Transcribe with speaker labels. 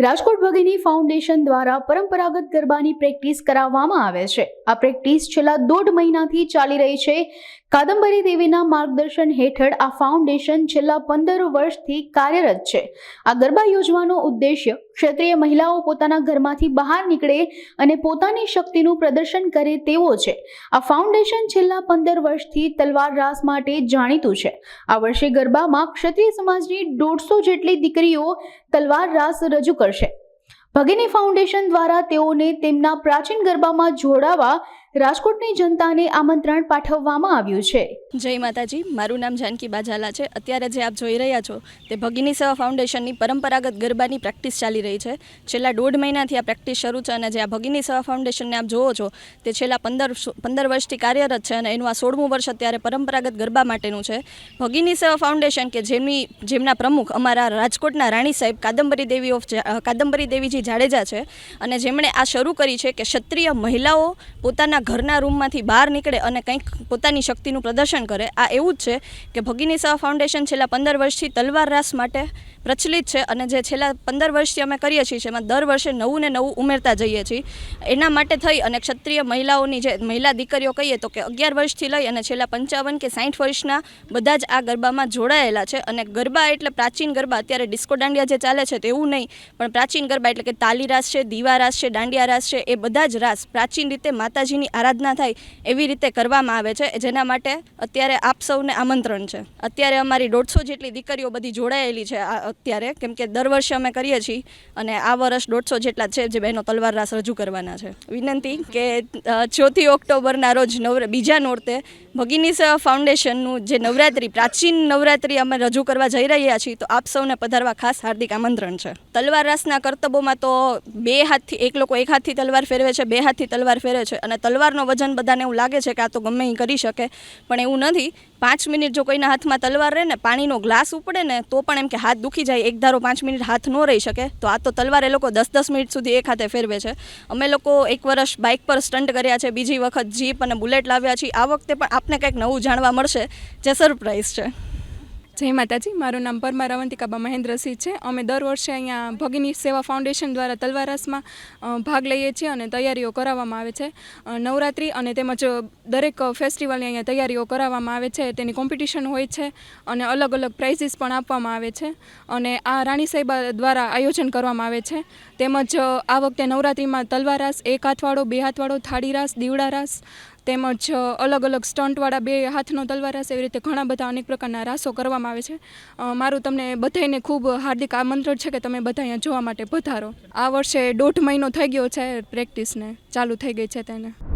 Speaker 1: Rajkot ભગીની foundation દ્વારા પરંપરાગત ગરબાની પ્રેક્ટિસ કરાવવામાં આવે છે। આ પ્રેક્ટિસ છેલ્લા 1.5 મહિનાથી ચાલી રહી છે। કાદંબરી દેવીના માર્ગદર્શન હેઠળ આ ફાઉન્ડેશન છેલ્લા 15 વર્ષથી કાર્યરત છે। આ ગરબા યોજવાનો ઉદ્દેશ્ય ક્ષત્રિય મહિલાઓ પોતાના ઘરમાંથી બહાર નીકળે અને પોતાની શક્તિનું પ્રદર્શન કરે તેવો છે। આ ફાઉન્ડેશન છેલ્લા 15 વર્ષથી તલવાર રાસ માટે જાણીતું છે। આ વર્ષે ગરબામાં ક્ષત્રિય સમાજની 150 જેટલી દીકરીઓ તલવાર રાસ રજૂ કરશે। ભગીની ફાઉન્ડેશન દ્વારા તેઓને તેમના પ્રાચીન ગરબામાં જોડાવા રાજકોટની જનતાને આમંત્રણ પાઠવવામાં આવ્યું છે।
Speaker 2: જય માતાજી, મારું નામ જાનકી બાજાલા છે। અત્યારે જે આપ જોઈ રહ્યા છો તે ભગીની સેવા ફાઉન્ડેશનની પરંપરાગત ગરબાની પ્રેક્ટિસ ચાલી રહી છે। છેલ્લા 1.5 મહિનાથી આ પ્રેક્ટિસ શરૂ છે અને જે આ ભગીની સેવા ફાઉન્ડેશનને આપ જોવો છો તે છેલ્લા 15 વર્ષથી કાર્યરત છે અને એનું આ 16મું વર્ષ અત્યારે પરંપરાગત ગરબા માટેનું છે। ભગીની સેવા ફાઉન્ડેશન કે જેમના પ્રમુખ અમારા રાજકોટના રાણી સાહેબ કાદંબરી દેવીજી જાડેજા છે અને જેમણે આ શરૂ કરી છે કે ક્ષત્રિય મહિલાઓ પોતાના ઘરના રૂમમાંથી બહાર નીકળે અને કંઈક પોતાની શક્તિનું પ્રદર્શન કરે। આ એવું જ છે કે ભગીની સેવા ફાઉન્ડેશન છેલ્લા 15 વર્ષથી તલવાર રાસ માટે પ્રચલિત છે અને જે છેલ્લા 15 વર્ષથી અમે કરીએ છીએ એમાં દર વર્ષે નવું ને નવું ઉમેરતા જઈએ છીએ। એના માટે થઈ અને ક્ષત્રિય મહિલાઓની જે મહિલા દીકરીઓ કહીએ તો કે 11 વર્ષથી લઈ અને છેલ્લા 55 કે 60 વર્ષના બધા જ આ ગરબામાં જોડાયેલા છે। અને ગરબા એટલે પ્રાચીન ગરબા, અત્યારે ડિસ્કો દાંડિયા જે ચાલે છે તેવું નહીં, પણ પ્રાચીન ગરબા એટલે કે તાલી રાસ છે, દીવા રાસ છે, દાંડિયા રાસ છે, એ બધા જ રાસ પ્રાચીન રીતે માતાજીની આરાધના થાય એવી રીતે કરવામાં આવે છે। જેના માટે અત્યારે આપ સૌને આમંત્રણ છે। અત્યારે અમારી 150 જેટલી દીકરીઓ બધી જોડાયેલી છે અત્યારે, કેમ કે દર વર્ષે અમે કરીએ છીએ અને આ વર્ષ 150 જેટલા છે જે બહેનો તલવાર રાસ રજૂ કરવાના છે। વિનંતી કે 4 ઓક્ટોબરના રોજ બીજા નોરતે ભગીની સેવા ફાઉન્ડેશનનું જે નવરાત્રિ, પ્રાચીન નવરાત્રિ અમે રજૂ કરવા જઈ રહ્યા છીએ, તો આપ સૌને પધારવા ખાસ હાર્દિક આમંત્રણ છે। તલવાર રાસના કરતબોમાં તો એક લોકો એક હાથથી તલવાર ફેરવે છે, 2 હાથથી તલવાર ફેરવે છે અને તલવારનો વજન બધાને એવું લાગે છે કે આ તો ગમે એ કરી શકે, પણ એવું નથી। 5 મિનિટ જો કોઈના હાથમાં તલવાર રહે ને, પાણીનો ગ્લાસ ઉપડે ને તો પણ એમ કે હાથ દુખી જાય, એક ધારો 5 મિનિટ હાથ ન રહી શકે, તો આ તો તલવાર એ લોકો 10-10 મિનિટ સુધી એક હાથે ફેરવે છે। અમે લોકો એક વર્ષ બાઇક પર સ્ટન્ટ કર્યા છે, બીજી વખત જીપ અને બુલેટ લાવ્યા છીએ। આ વખતે પણ આપને કંઈક નવું જાણવા મળશે જે સરપ્રાઈઝ છે।
Speaker 3: જય માતાજી, મારું નામ પરમાર અવંતિકાબા મહેન્દ્રસિંહ છે। અમે દર વર્ષે અહીંયા ભગીની સેવા ફાઉન્ડેશન દ્વારા તલવાર રાસમાં ભાગ લઈએ છીએ અને તૈયારીઓ કરાવવામાં આવે છે। નવરાત્રિ અને તેમજ દરેક ફેસ્ટિવલની અહીંયા તૈયારીઓ કરાવવામાં આવે છે, તેની કોમ્પિટિશન હોય છે અને અલગ અલગ પ્રાઇઝીસ પણ આપવામાં આવે છે અને આ રાણી સાહેબા દ્વારા આયોજન કરવામાં આવે છે। તેમજ આ વખતે નવરાત્રિમાં તલવાર રાસ, 1 હાથવાળો, 2 હાથવાળો, થાળી રાસ, દીવડા રાસ, તેમજ અલગ અલગ સ્ટન્ટવાળા 2 હાથનો તલવાર રાસ, એવી રીતે ઘણા બધા અનેક પ્રકારના રાસો કરવામાં આવે છે। મારું તમને બધાને ખૂબ હાર્દિક આમંત્રણ છે કે તમે બધા અહીંયા જોવા માટે પધારો। આ વર્ષે 1.5 મહિનો થઈ ગયો છે પ્રેક્ટિસને ચાલુ થઈ ગઈ છે તેને।